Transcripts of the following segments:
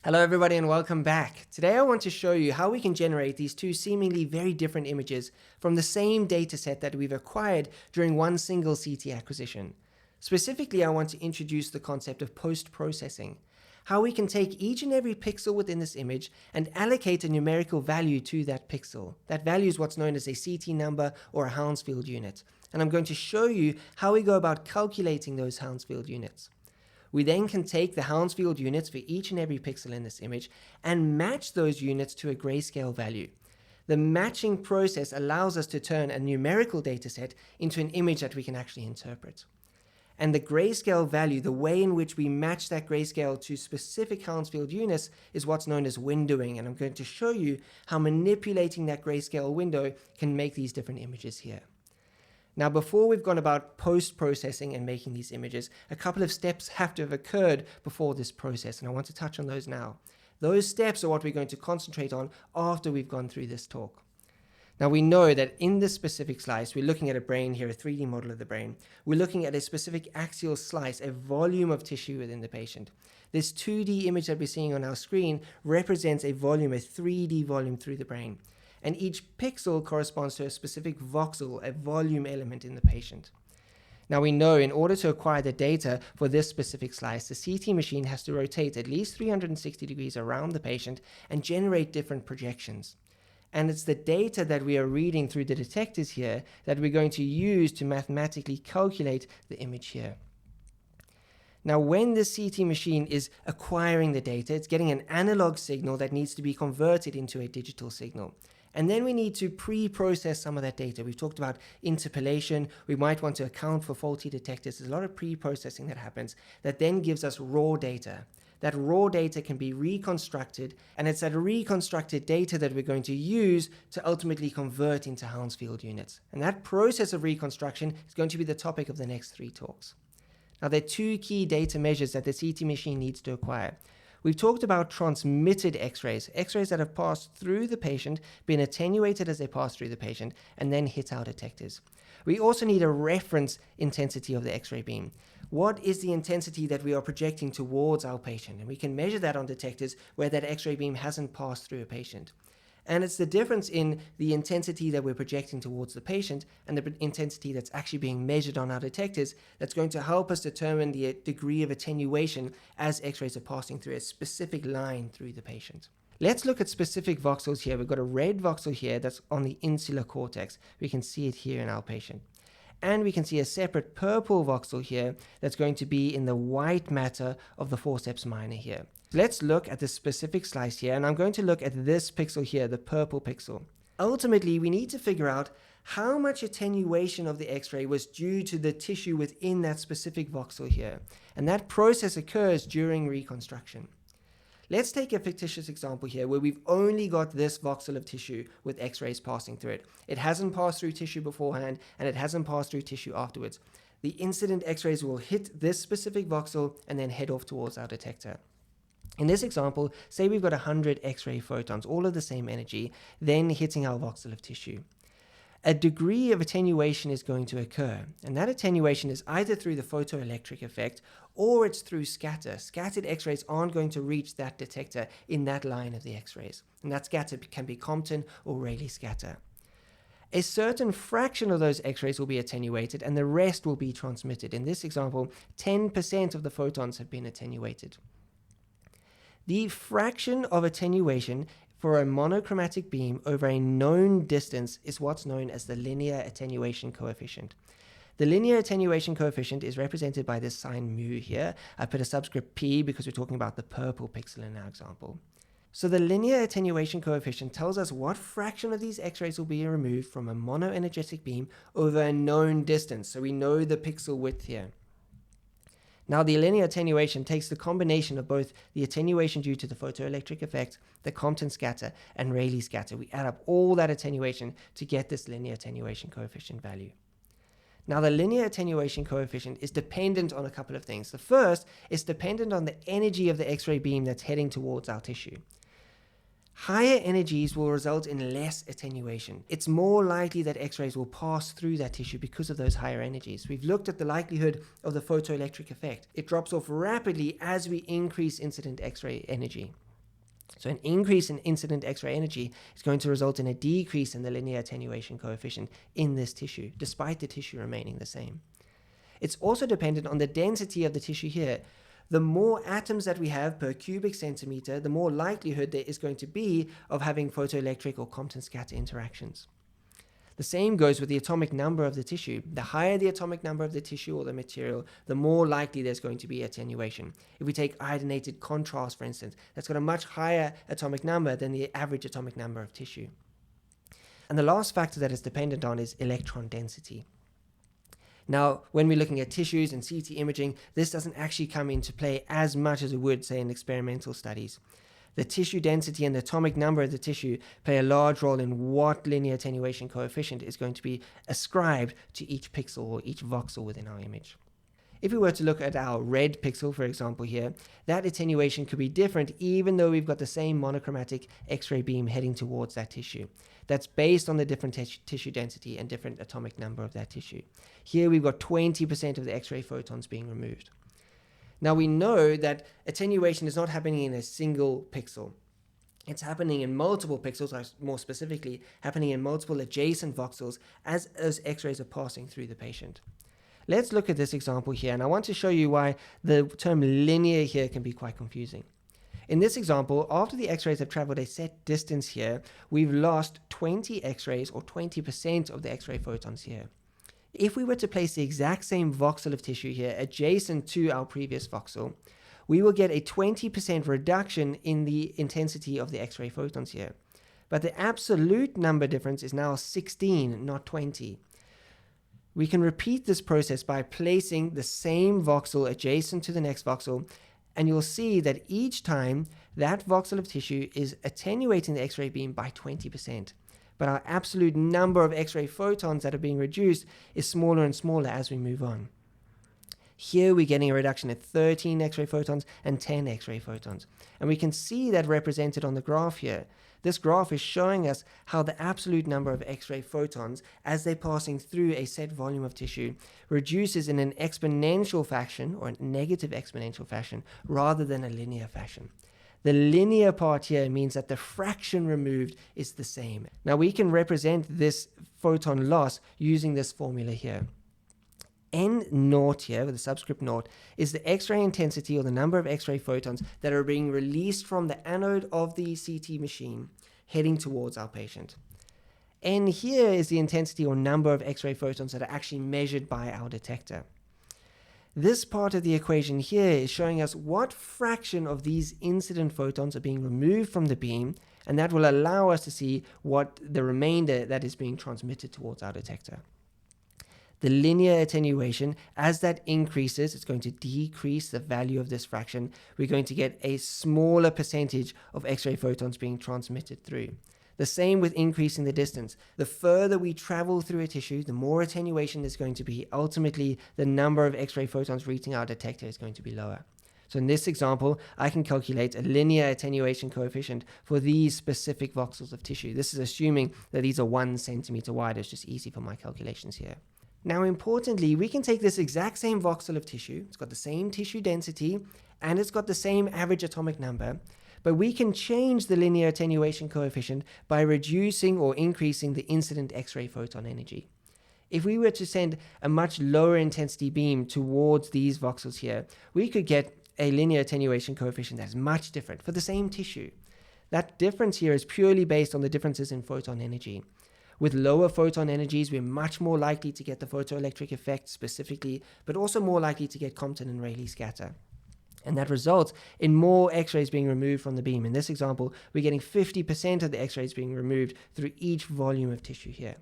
Hello everybody and welcome back. Today I want to show you how we can generate these two seemingly very different images from the same dataset that we've acquired during one single CT acquisition. Specifically, I want to introduce the concept of post-processing, how we can take each and every pixel within this image and allocate a numerical value to that pixel. That value is what's known as a CT number or a Hounsfield unit. And I'm going to show you how we go about calculating those Hounsfield units. We then can take the Hounsfield units for each and every pixel in this image and match those units to a grayscale value. The matching process allows us to turn a numerical dataset into an image that we can actually interpret. And the grayscale value, the way in which we match that grayscale to specific Hounsfield units, is what's known as windowing. And I'm going to show you how manipulating that grayscale window can make these different images here. Now, before we've gone about post-processing and making these images, a couple of steps have to have occurred before this process, and I want to touch on those now. Those steps are what we're going to concentrate on after we've gone through this talk. Now, we know that in this specific slice, we're looking at a brain here, a 3D model of the brain. We're looking at a specific axial slice, a volume of tissue within the patient. This 2D image that we're seeing on our screen represents a volume, a 3D volume through the brain. And each pixel corresponds to a specific voxel, a volume element in the patient. Now we know in order to acquire the data for this specific slice, the CT machine has to rotate at least 360 degrees around the patient and generate different projections. And it's the data that we are reading through the detectors here that we're going to use to mathematically calculate the image here. Now, when the CT machine is acquiring the data, it's getting an analog signal that needs to be converted into a digital signal. And then we need to pre-process some of that data. We've talked about interpolation. We might want to account for faulty detectors. There's a lot of pre-processing that happens that then gives us raw data. That raw data can be reconstructed, and it's that reconstructed data that we're going to use to ultimately convert into Hounsfield units. And that process of reconstruction is going to be the topic of the next 3 talks. Now, there are 2 key data measures that the CT machine needs to acquire. We've talked about transmitted X-rays, X-rays that have passed through the patient, been attenuated as they pass through the patient, and then hit our detectors. We also need a reference intensity of the X-ray beam. What is the intensity that we are projecting towards our patient? And we can measure that on detectors where that X-ray beam hasn't passed through a patient. And it's the difference in the intensity that we're projecting towards the patient and the intensity that's actually being measured on our detectors that's going to help us determine the degree of attenuation as X-rays are passing through a specific line through the patient. Let's look at specific voxels here. We've got a red voxel here that's on the insular cortex. We can see it here in our patient. And we can see a separate purple voxel here that's going to be in the white matter of the forceps minor here. Let's look at the specific slice here, and I'm going to look at this pixel here, the purple pixel. Ultimately, we need to figure out how much attenuation of the X-ray was due to the tissue within that specific voxel here. And that process occurs during reconstruction. Let's take a fictitious example here where we've only got this voxel of tissue with X-rays passing through it. It hasn't passed through tissue beforehand, and it hasn't passed through tissue afterwards. The incident X-rays will hit this specific voxel and then head off towards our detector. In this example, say we've got 100 X-ray photons, all of the same energy, then hitting our voxel of tissue. A degree of attenuation is going to occur, and that attenuation is either through the photoelectric effect or it's through scatter. Scattered X-rays aren't going to reach that detector in that line of the X-rays, and that scatter can be Compton or Rayleigh scatter. A certain fraction of those X-rays will be attenuated and the rest will be transmitted. In this example, 10% of the photons have been attenuated. The fraction of attenuation for a monochromatic beam over a known distance is what's known as the linear attenuation coefficient. The linear attenuation coefficient is represented by this sign mu here. I put a subscript p because we're talking about the purple pixel in our example. So the linear attenuation coefficient tells us what fraction of these X-rays will be removed from a monoenergetic beam over a known distance. So we know the pixel width here. Now, the linear attenuation takes the combination of both the attenuation due to the photoelectric effect, the Compton scatter, and Rayleigh scatter. We add up all that attenuation to get this linear attenuation coefficient value. Now, the linear attenuation coefficient is dependent on a couple of things. The first is dependent on the energy of the X-ray beam that's heading towards our tissue. Higher energies will result in less attenuation. It's more likely that X-rays will pass through that tissue because of those higher energies. We've looked at the likelihood of the photoelectric effect. It drops off rapidly as we increase incident X-ray energy. So an increase in incident X-ray energy is going to result in a decrease in the linear attenuation coefficient in this tissue, despite the tissue remaining the same. It's also dependent on the density of the tissue here. The more atoms that we have per cubic centimeter, the more likelihood there is going to be of having photoelectric or Compton scatter interactions. The same goes with the atomic number of the tissue. The higher the atomic number of the tissue or the material, the more likely there's going to be attenuation. If we take iodinated contrast, for instance, that's got a much higher atomic number than the average atomic number of tissue. And the last factor that it's dependent on is electron density. Now, when we're looking at tissues and CT imaging, this doesn't actually come into play as much as it would, say, in experimental studies. The tissue density and the atomic number of the tissue play a large role in what linear attenuation coefficient is going to be ascribed to each pixel or each voxel within our image. If we were to look at our red pixel, for example here, that attenuation could be different even though we've got the same monochromatic X-ray beam heading towards that tissue. That's based on the different tissue density and different atomic number of that tissue. Here we've got 20% of the X-ray photons being removed. Now we know that attenuation is not happening in a single pixel. It's happening in multiple pixels, or more specifically, happening in multiple adjacent voxels as those X-rays are passing through the patient. Let's look at this example here, and I want to show you why the term linear here can be quite confusing. In this example, after the X-rays have traveled a set distance here, we've lost 20 X-rays or 20% of the X-ray photons here. If we were to place the exact same voxel of tissue here adjacent to our previous voxel, we will get a 20% reduction in the intensity of the X-ray photons here. But the absolute number difference is now 16, not 20. We can repeat this process by placing the same voxel adjacent to the next voxel, and you'll see that each time that voxel of tissue is attenuating the X-ray beam by 20%. But our absolute number of X-ray photons that are being reduced is smaller and smaller as we move on. Here we're getting a reduction at 13 X-ray photons and 10 X-ray photons. And we can see that represented on the graph here. This graph is showing us how the absolute number of X-ray photons, as they're passing through a set volume of tissue, reduces in an exponential fashion, or a negative exponential fashion, rather than a linear fashion. The linear part here means that the fraction removed is the same. Now we can represent this photon loss using this formula here. N naught here, with the subscript naught, is the X-ray intensity, or the number of X-ray photons that are being released from the anode of the CT machine heading towards our patient. N here is the intensity or number of X-ray photons that are actually measured by our detector. This part of the equation here is showing us what fraction of these incident photons are being removed from the beam, and that will allow us to see what the remainder that is being transmitted towards our detector. The linear attenuation, as that increases, it's going to decrease the value of this fraction. We're going to get a smaller percentage of X-ray photons being transmitted through. The same with increasing the distance. The further we travel through a tissue, the more attenuation there's going to be. Ultimately, the number of X-ray photons reaching our detector is going to be lower. So in this example, I can calculate a linear attenuation coefficient for these specific voxels of tissue. This is assuming that these are 1 centimeter wide. It's just easy for my calculations here. Now, importantly, we can take this exact same voxel of tissue. It's got the same tissue density, and it's got the same average atomic number. But we can change the linear attenuation coefficient by reducing or increasing the incident X-ray photon energy. If we were to send a much lower intensity beam towards these voxels here, we could get a linear attenuation coefficient that is much different for the same tissue. That difference here is purely based on the differences in photon energy. With lower photon energies, we're much more likely to get the photoelectric effect specifically, but also more likely to get Compton and Rayleigh scatter. And that results in more X-rays being removed from the beam. In this example, we're getting 50% of the X-rays being removed through each volume of tissue here.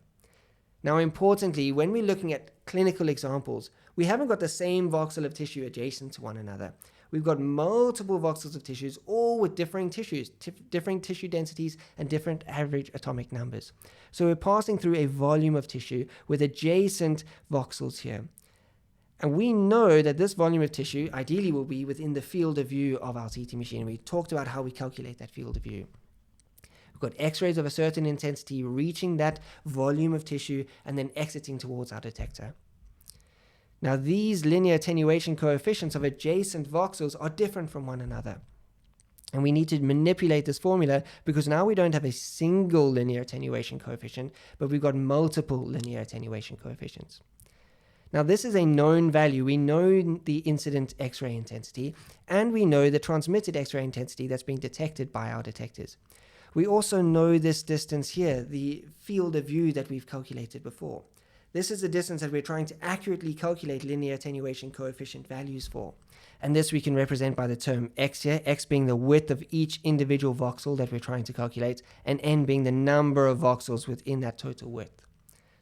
Now, importantly, when we're looking at clinical examples, we haven't got the same voxel of tissue adjacent to one another. We've got multiple voxels of tissues, all with differing tissues, different tissue densities, and different average atomic numbers. So we're passing through a volume of tissue with adjacent voxels here. And we know that this volume of tissue ideally will be within the field of view of our CT machine. We talked about how we calculate that field of view. We've got X-rays of a certain intensity reaching that volume of tissue and then exiting towards our detector. Now, these linear attenuation coefficients of adjacent voxels are different from one another. And we need to manipulate this formula because now we don't have a single linear attenuation coefficient, but we've got multiple linear attenuation coefficients. Now, this is a known value. We know the incident X-ray intensity, and we know the transmitted X-ray intensity that's being detected by our detectors. We also know this distance here, the field of view that we've calculated before. This is the distance that we're trying to accurately calculate linear attenuation coefficient values for. And this we can represent by the term x here, x being the width of each individual voxel that we're trying to calculate, and n being the number of voxels within that total width.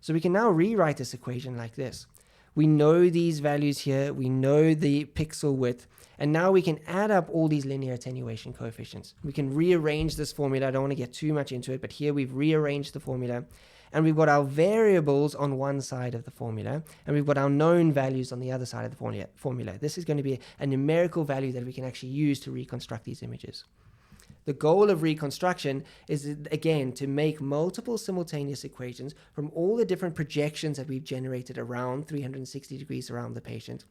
So we can now rewrite this equation like this. We know these values here, we know the pixel width, and now we can add up all these linear attenuation coefficients. We can rearrange this formula. I don't want to get too much into it, but here we've rearranged the formula, and we've got our variables on one side of the formula, and we've got our known values on the other side of the formula. This is going to be a numerical value that we can actually use to reconstruct these images. The goal of reconstruction is, again, to make multiple simultaneous equations from all the different projections that we've generated around 360 degrees around the patient,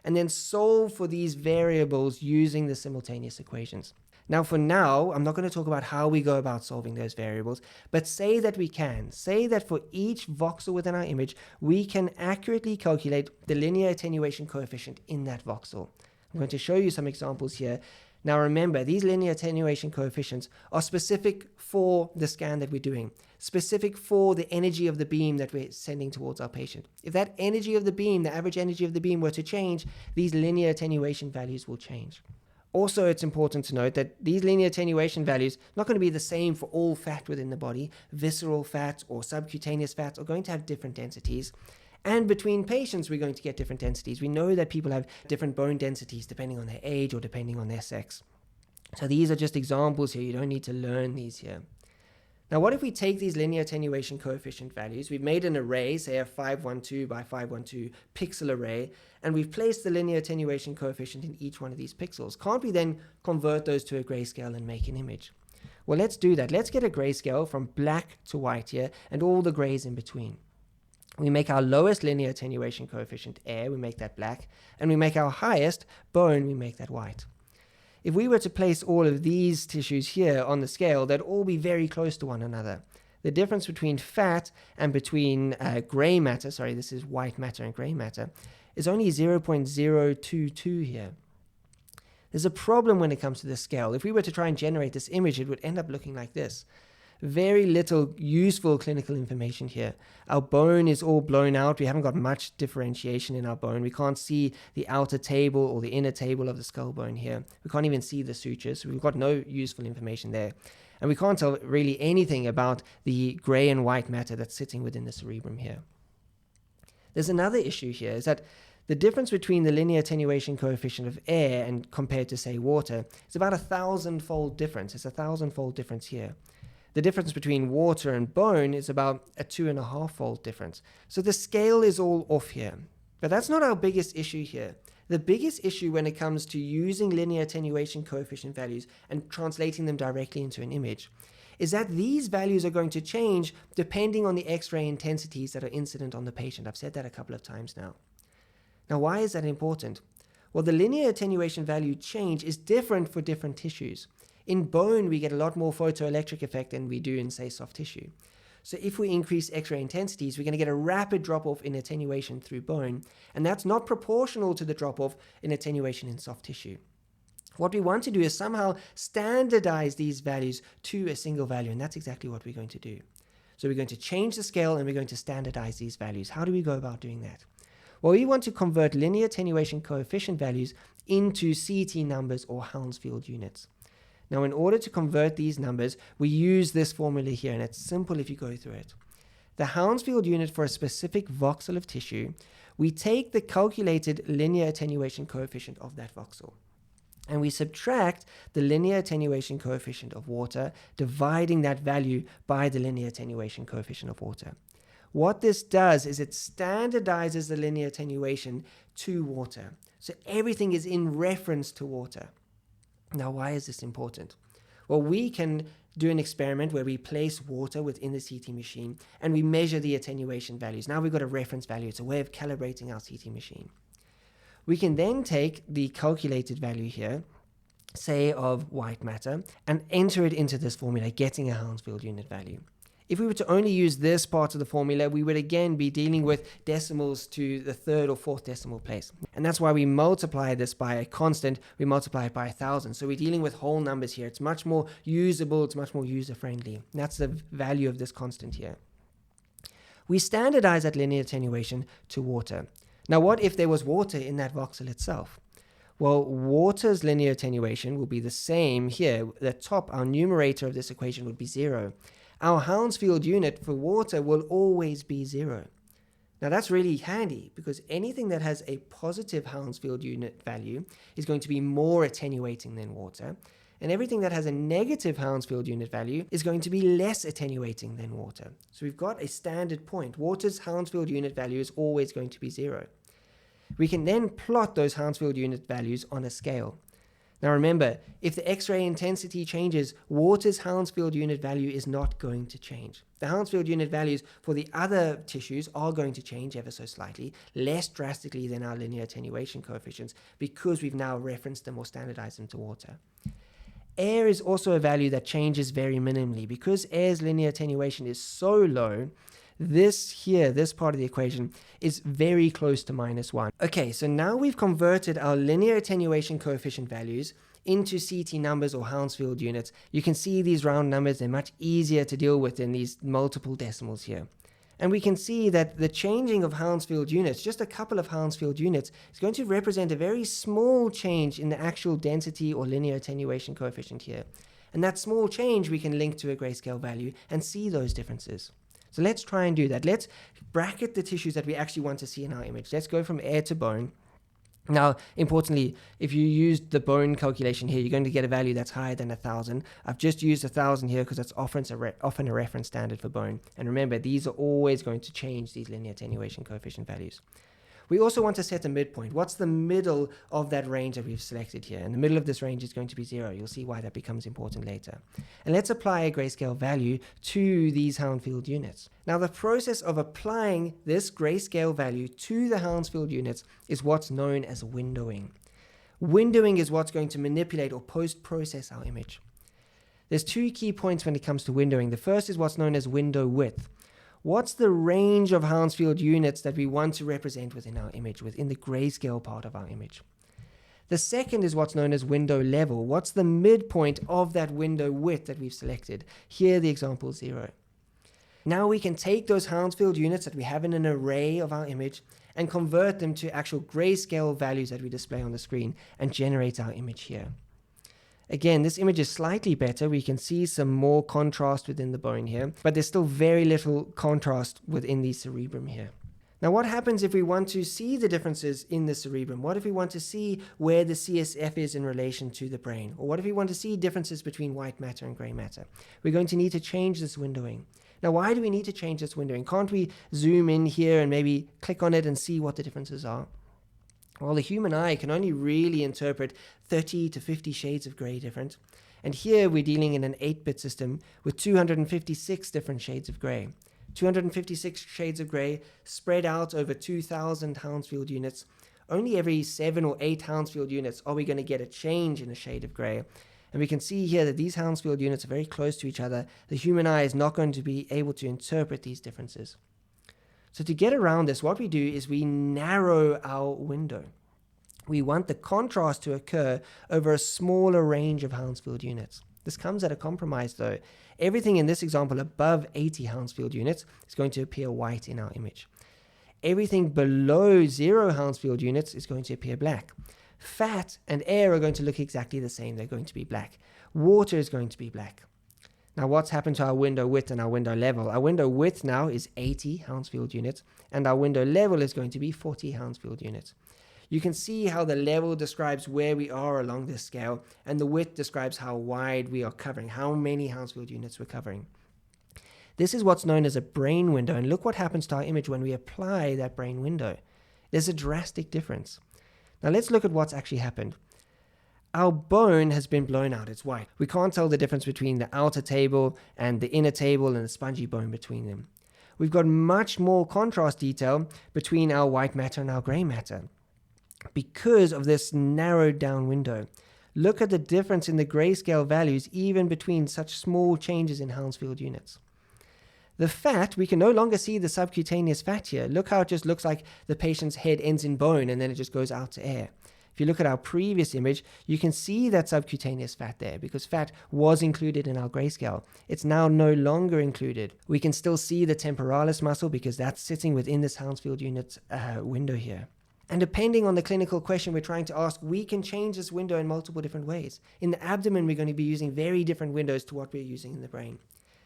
and then solve for these variables using the simultaneous equations. Now, for now, I'm not going to talk about how we go about solving those variables, but say that we can. Say that for each voxel within our image, we can accurately calculate the linear attenuation coefficient in that voxel. I'm going to show you some examples here. Now remember, these linear attenuation coefficients are specific for the scan that we're doing, specific for the energy of the beam that we're sending towards our patient. If that energy of the beam, the average energy of the beam, were to change, these linear attenuation values will change. Also, it's important to note that these linear attenuation values are not going to be the same for all fat within the body. Visceral fats or subcutaneous fats are going to have different densities. And between patients, we're going to get different densities. We know that people have different bone densities depending on their age or depending on their sex. So these are just examples here. You don't need to learn these here. Now, what if we take these linear attenuation coefficient values, we've made an array, say a 512 by 512 pixel array, and we've placed the linear attenuation coefficient in each one of these pixels. Can't we then convert those to a grayscale and make an image? Well, let's do that. Let's get a grayscale from black to white here and all the grays in between. We make our lowest linear attenuation coefficient air, we make that black, and we make our highest bone, we make that white. If we were to place all of these tissues here on the scale, they'd all be very close to one another. The difference between fat and between gray matter, sorry, this is white matter and gray matter, is only 0.022 here. There's a problem when it comes to the scale. If we were to try and generate this image, it would end up looking like this. Very little useful clinical information here. Our bone is all blown out. We haven't got much differentiation in our bone. We can't see the outer table or the inner table of the skull bone here. We can't even see the sutures. So we've got no useful information there. And we can't tell really anything about the gray and white matter that's sitting within the cerebrum here. There's another issue here, is that the difference between the linear attenuation coefficient of air and compared to, say, water is about 1,000-fold difference. It's 1,000-fold difference here. The difference between water and bone is about a 2.5-fold difference. So the scale is all off here. But that's not our biggest issue here. The biggest issue when it comes to using linear attenuation coefficient values and translating them directly into an image is that these values are going to change depending on the X-ray intensities that are incident on the patient. I've said that a couple of times now. Now, why is that important? Well, the linear attenuation value change is different for different tissues. In bone, we get a lot more photoelectric effect than we do in, say, soft tissue. So if we increase X-ray intensities, we're going to get a rapid drop-off in attenuation through bone, and that's not proportional to the drop-off in attenuation in soft tissue. What we want to do is somehow standardize these values to a single value, and that's exactly what we're going to do. So we're going to change the scale, and we're going to standardize these values. How do we go about doing that? Well, we want to convert linear attenuation coefficient values into CT numbers or Hounsfield units. Now, in order to convert these numbers, we use this formula here, and it's simple if you go through it. The Hounsfield unit for a specific voxel of tissue, we take the calculated linear attenuation coefficient of that voxel, and we subtract the linear attenuation coefficient of water, dividing that value by the linear attenuation coefficient of water. What this does is it standardizes the linear attenuation to water. So everything is in reference to water. Now, why is this important? Well, we can do an experiment where we place water within the CT machine and we measure the attenuation values. Now we've got a reference value. It's a way of calibrating our CT machine. We can then take the calculated value here say of white matter, and enter it into this formula, getting a Hounsfield unit value. If we were to only use this part of the formula, we would again be dealing with decimals to the third or fourth decimal place. And that's why we multiply this by a constant, we multiply it by 1,000. So we're dealing with whole numbers here. It's much more usable, it's much more user-friendly. And that's the value of this constant here. We standardize that linear attenuation to water. Now what if there was water in that voxel itself? Well, water's linear attenuation will be the same here. The top, our numerator of this equation would be 0. Our Hounsfield unit for water will always be 0. Now that's really handy because anything that has a positive Hounsfield unit value is going to be more attenuating than water, and everything that has a negative Hounsfield unit value is going to be less attenuating than water. So we've got a standard point. Water's Hounsfield unit value is always going to be 0. We can then plot those Hounsfield unit values on a scale. Now remember, if the X-ray intensity changes, water's Hounsfield unit value is not going to change. The Hounsfield unit values for the other tissues are going to change ever so slightly, less drastically than our linear attenuation coefficients, because we've now referenced them or standardized them to water. Air is also a value that changes very minimally. Because air's linear attenuation is so low, this part of the equation is very close to -1. Okay, so now we've converted our linear attenuation coefficient values into CT numbers or Hounsfield units. You can see these round numbers, they're much easier to deal with than these multiple decimals here. And we can see that the changing of Hounsfield units, just a couple of Hounsfield units, is going to represent a very small change in the actual density or linear attenuation coefficient here. And that small change we can link to a grayscale value and see those differences. So let's try and do that. Let's bracket the tissues that we actually want to see in our image. Let's go from air to bone. Now, importantly, if you used the bone calculation here, you're going to get a value that's higher than 1,000. I've just used 1,000 here because that's often a reference standard for bone. And remember, these are always going to change, these linear attenuation coefficient values. We also want to set a midpoint. What's the middle of that range that we've selected here? And the middle of this range is going to be 0. You'll see why that becomes important later. And let's apply a grayscale value to these Hounsfield units. Now, the process of applying this grayscale value to the Hounsfield units is what's known as windowing. Windowing is what's going to manipulate or post-process our image. There's two key points when it comes to windowing. The first is what's known as window width. What's the range of Hounsfield units that we want to represent within our image, within the grayscale part of our image? The second is what's known as window level. What's the midpoint of that window width that we've selected? Here, the example is 0. Now we can take those Hounsfield units that we have in an array of our image and convert them to actual grayscale values that we display on the screen and generate our image here. Again, this image is slightly better. We can see some more contrast within the bone here, but there's still very little contrast within the cerebrum here. Now, what happens if we want to see the differences in the cerebrum? What if we want to see where the CSF is in relation to the brain? Or what if we want to see differences between white matter and gray matter? We're going to need to change this windowing. Now, why do we need to change this windowing? Can't we zoom in here and maybe click on it and see what the differences are? Well, the human eye can only really interpret 30 to 50 shades of gray different. And here we're dealing in an 8-bit system with 256 different shades of gray. 256 shades of gray spread out over 2,000 Hounsfield units. Only every 7 or 8 Hounsfield units are we going to get a change in a shade of gray. And we can see here that these Hounsfield units are very close to each other. The human eye is not going to be able to interpret these differences. So to get around this, what we do is we narrow our window. We want the contrast to occur over a smaller range of Hounsfield units. This comes at a compromise though. Everything in this example above 80 Hounsfield units is going to appear white in our image. Everything below 0 Hounsfield units is going to appear black. Fat and air are going to look exactly the same. They're going to be black. Water is going to be black. Now, what's happened to our window width and our window level? Our window width now is 80 Hounsfield units, and our window level is going to be 40 Hounsfield units. You can see how the level describes where we are along this scale, and the width describes how wide we are covering, how many Hounsfield units we're covering. This is what's known as a brain window, and look what happens to our image when we apply that brain window. There's a drastic difference. Now, let's look at what's actually happened. Our bone has been blown out, it's white. We can't tell the difference between the outer table and the inner table and the spongy bone between them. We've got much more contrast detail between our white matter and our gray matter because of this narrowed down window. Look at the difference in the grayscale values even between such small changes in Hounsfield units. The fat, we can no longer see the subcutaneous fat here. Look how it just looks like the patient's head ends in bone and then it just goes out to air. If you look at our previous image, you can see that subcutaneous fat there because fat was included in our grayscale. It's now no longer included. We can still see the temporalis muscle because that's sitting within this Hounsfield unit window here. And depending on the clinical question we're trying to ask, we can change this window in multiple different ways. In the abdomen, we're going to be using very different windows to what we're using in the brain.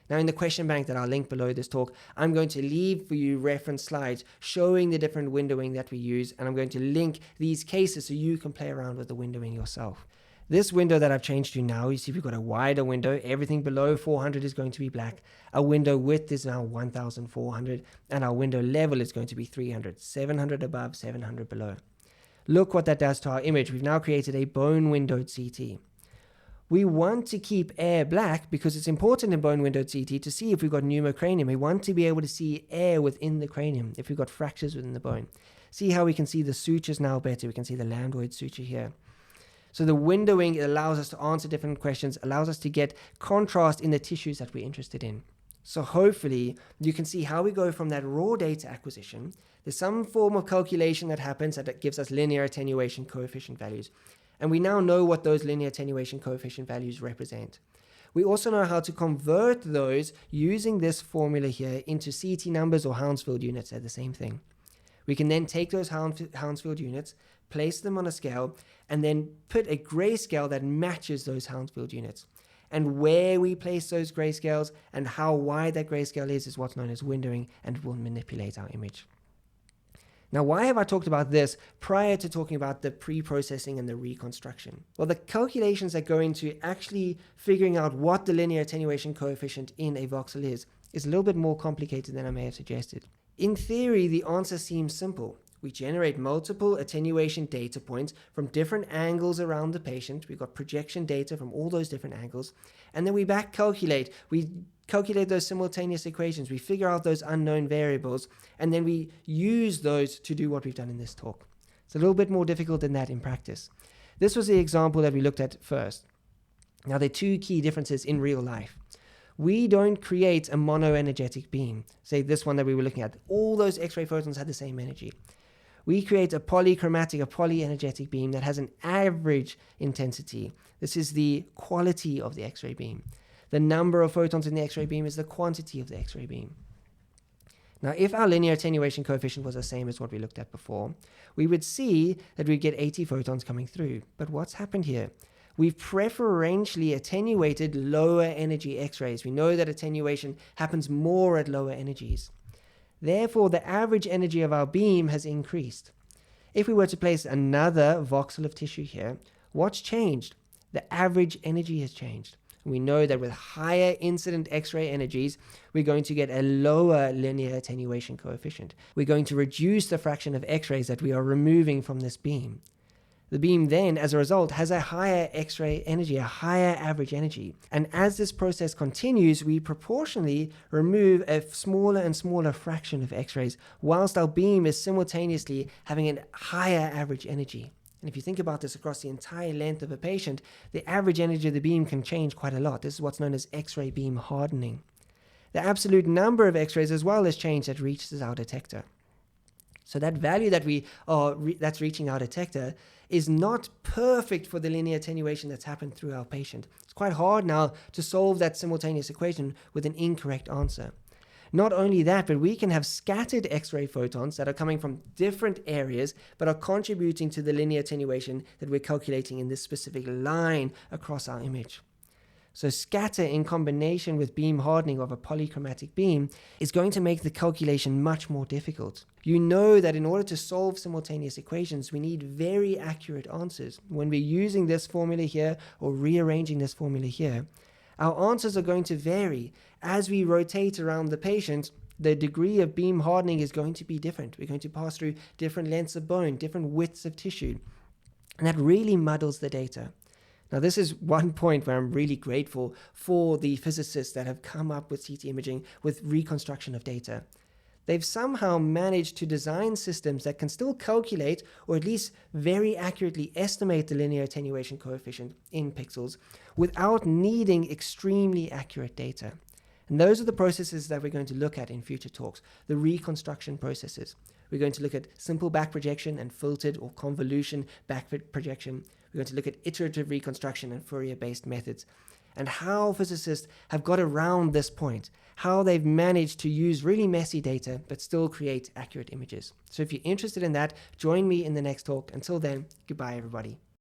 Now, in the question bank that I'll link below this talk, I'm going to leave for you reference slides showing the different windowing that we use, and I'm going to link these cases so you can play around with the windowing yourself. This window that I've changed to now, you see we've got a wider window. Everything below 400 is going to be black. Our window width is now 1,400, and our window level is going to be 300, 700 above, 700 below. Look what that does to our image. We've now created a bone-windowed CT. We want to keep air black because it's important in bone-windowed CT to see if we've got pneumocranium. We want to be able to see air within the cranium if we've got fractures within the bone. See how we can see the sutures now better. We can see the lambdoid suture here. So the windowing allows us to answer different questions, allows us to get contrast in the tissues that we're interested in. So hopefully you can see how we go from that raw data acquisition. There's some form of calculation that happens that gives us linear attenuation coefficient values. And we now know what those linear attenuation coefficient values represent. We also know how to convert those using this formula here into CT numbers or Hounsfield units. They're the same thing. We can then take those Hounsfield units, place them on a scale, and then put a grayscale that matches those Hounsfield units. And where we place those grayscales and how wide that grayscale is what's known as windowing, and will manipulate our image. Now, why have I talked about this prior to talking about the pre-processing and the reconstruction? Well, the calculations that go into actually figuring out what the linear attenuation coefficient in a voxel is a little bit more complicated than I may have suggested. In theory, the answer seems simple. We generate multiple attenuation data points from different angles around the patient. We've got projection data from all those different angles. And then we back calculate. We calculate those simultaneous equations. We figure out those unknown variables. And then we use those to do what we've done in this talk. It's a little bit more difficult than that in practice. This was the example that we looked at first. Now, there are two key differences in real life. We don't create a monoenergetic beam. Say this one that we were looking at. All those X-ray photons had the same energy. We create a polychromatic, a polyenergetic beam that has an average intensity. This is the quality of the X-ray beam. The number of photons in the X-ray beam is the quantity of the X-ray beam. Now, if our linear attenuation coefficient was the same as what we looked at before, we would see that we get 80 photons coming through. But what's happened here? We've preferentially attenuated lower energy X-rays. We know that attenuation happens more at lower energies. Therefore, the average energy of our beam has increased. If we were to place another voxel of tissue here, what's changed? The average energy has changed. We know that with higher incident X-ray energies, we're going to get a lower linear attenuation coefficient. We're going to reduce the fraction of X-rays that we are removing from this beam. The beam then, as a result, has a higher X-ray energy, a higher average energy. And as this process continues, we proportionally remove a smaller and smaller fraction of X-rays, whilst our beam is simultaneously having a higher average energy. And if you think about this across the entire length of a patient, the average energy of the beam can change quite a lot. This is what's known as X-ray beam hardening. The absolute number of X-rays as well has changed that reaches our detector. So that value that that's reaching our detector is not perfect for the linear attenuation that's happened through our patient. It's quite hard now to solve that simultaneous equation with an incorrect answer. Not only that, but we can have scattered X-ray photons that are coming from different areas but are contributing to the linear attenuation that we're calculating in this specific line across our image. So scatter in combination with beam hardening of a polychromatic beam is going to make the calculation much more difficult. You know that in order to solve simultaneous equations, we need very accurate answers. When we're using this formula here or rearranging this formula here, our answers are going to vary. As we rotate around the patient, the degree of beam hardening is going to be different. We're going to pass through different lengths of bone, different widths of tissue, and that really muddles the data. Now, this is one point where I'm really grateful for the physicists that have come up with CT imaging with reconstruction of data. they've somehow managed to design systems that can still calculate, or at least very accurately estimate, the linear attenuation coefficient in pixels without needing extremely accurate data. And those are the processes that we're going to look at in future talks, the reconstruction processes. We're going to look at simple back projection and filtered or convolution back projection. We're going to look at iterative reconstruction and Fourier-based methods, and how physicists have got around this point, how they've managed to use really messy data but still create accurate images. So if you're interested in that, join me in the next talk. Until then, goodbye everybody.